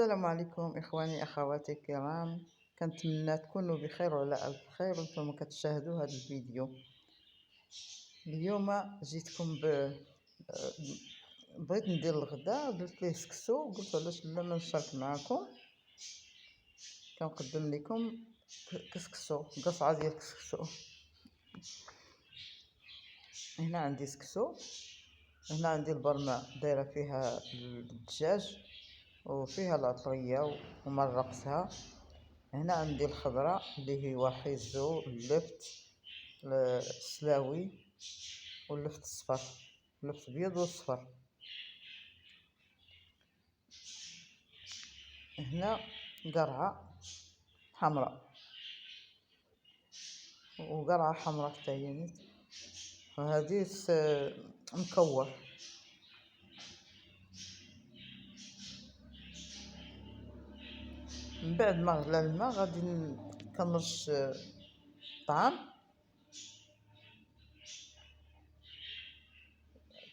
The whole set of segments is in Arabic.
السلام عليكم إخواني أخواتي الكرام، كنتمنى تكونوا بخير وعلى ألف خير وانتم كتشاهدوا هذا الفيديو. اليوم جيتكم بغيت ندير الغداء، درت ليه سكسو، قلت علاش لا ما نشارك معكم. كنقدم لكم كسكسو، قصعه ديال كسكسو. هنا عندي سكسو، هنا عندي البرمه دايره فيها الدجاج وفيها العطريه ومرقتها. هنا عندي الخضراء اللي هو خيزو، اللفت، السلاوي واللفت الصفر، اللفت الابيض والصفر. هنا قرعه حمراء وقرعه حمراء حتى هي، وهذه مكور. من بعد ما غلى الماء غادي كنرش الطعام،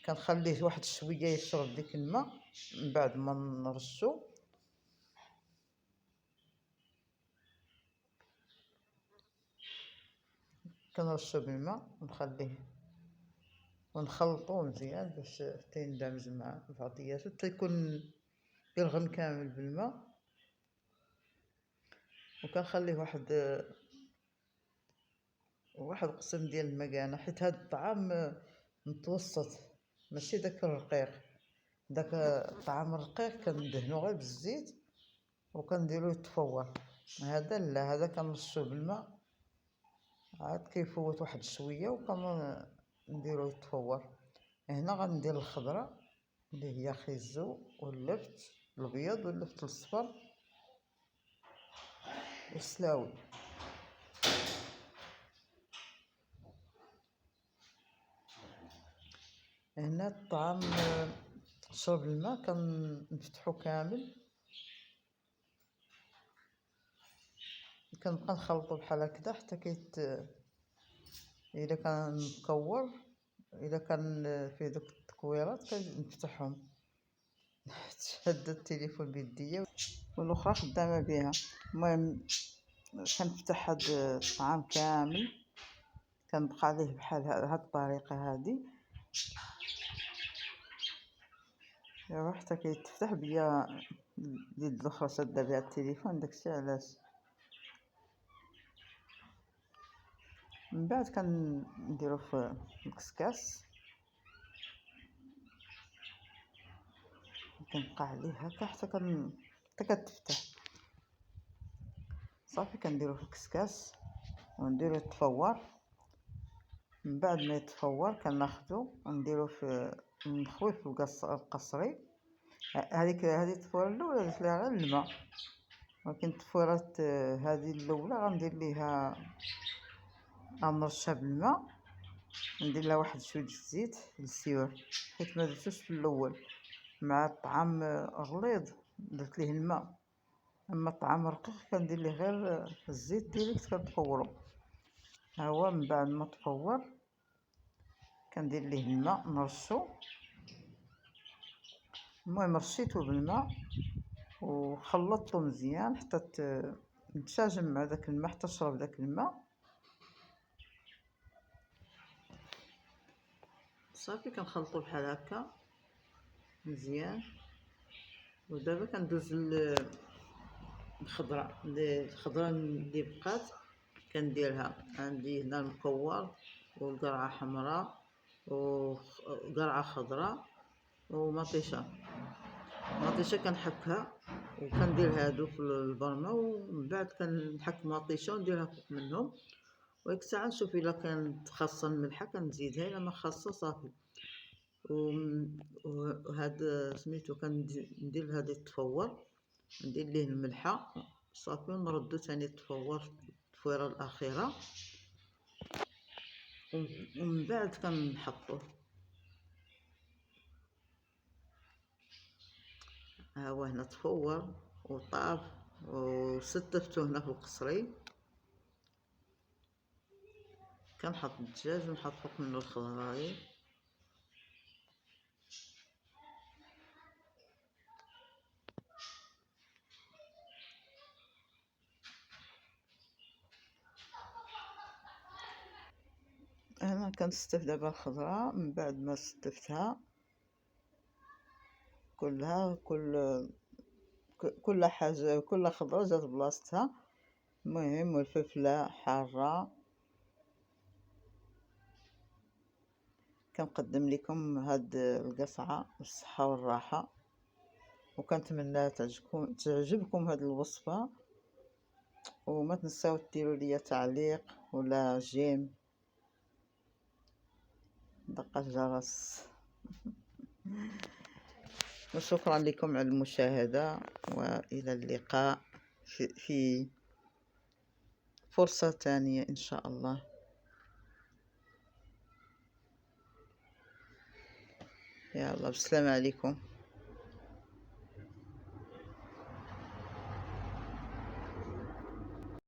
كنخليه واحد شويه يشرب ديك الماء. من بعد ما نرشو كنرشو بالماء ونخليه ونخلطوه مزيان باش تيندمج مع بعضياتو، تيكون يرغن كامل بالماء. وكنخليه واحد قسم ديال المكانه، حيت هاد الطعام متوسط ماشي داك الرقيق. داك الطعام الرقيق كندهنو غير بالزيت وكنديروه يتفور. هذا لا، هذا كنرشوه بالماء عاد كيفوت واحد شويه وكنديروه يتفور. هنا غندير الخضره اللي هي خيزو واللفت الابيض واللفت الصفر والسلاوي. هنا الطعام شرب الماء كنفتحو كامل، كنبقى نخلطو بحال هكذا حتى الا كان مكور، الا كان فيه دوك التكويرات كنفتحهم. شاد التليفون بيديا والاخرى خدامه بها. المهم كنفتح هاد الطعام كامل، كنبقى عليه بحال هاد الطريقه هادي حتى كيتفتح بيا. اليد الاخرى شاده بها التليفون، داكشي علاش. من بعد كنديرو في الكسكاس، كنبقى عليه هكا حتى كتفتح. صافي كنديرو في الكسكاس ونديرو يتفور. من بعد ما يتفور كناخدو ونديرو نخويه في القصري. هذيك التفويره الاولى درت ليها غير الماء، ولكن التفويرات هذه الاولى غندير ليها، غنرشها بالماء، ندير لها واحد شويه الزيت للسيور، حيت ما درتوش في الاول. مع الطعام غليظ درت ليه الماء، اما الطعام رقيق كندير ليه غير الزيت ديريكت كنطورو. ها هو من بعد ما تفور كندير ليه الماء نرشو. المهم رشيتو بالماء وخلطته مزيان حتى نتشاجم مع داك الماء، حتى شرب داك الماء. صافي كنخلطو بحال هكا مزيان. ودابا كندوز الخضره اللي بقات كنديرها. عندي هنا المكور والقرعه حمراء وقرعه خضراء ومطيشه كنحكها وكندير هادو في البرمه. ومن بعد كنحك مطيشه ونديرها فوق منهم، وديك الساعه نشوف الا كانت خاصه الملحه كنزيدها، الا ما خاصه صافي. وهاد سميتو كندير هذا يتفور، ندير ليه الملحه صافي ونردو ثاني يتفور التفويره الاخيره. ومن بعد كنحطوه. ها هو هنا تفور وطاب وستفتو هنا في القصري. كنحط الدجاج ونحط فوق منه الخضراير. انا كنستف دابا الخضره، من بعد ما استفتها كلها، كل حاجه، كل خضره جات بلاصتها. المهم والفلفله حاره. كنقدم لكم هاد القصعه بالصحه والراحه، وكنتمنى تعجبكم هاد الوصفه. وما تنساو ديروا لي تعليق ولا جيم، دق الجرس. وشكرا لكم على المشاهدة، وإلى اللقاء في فرصة ثانية إن شاء الله. يلا، بالسلام عليكم.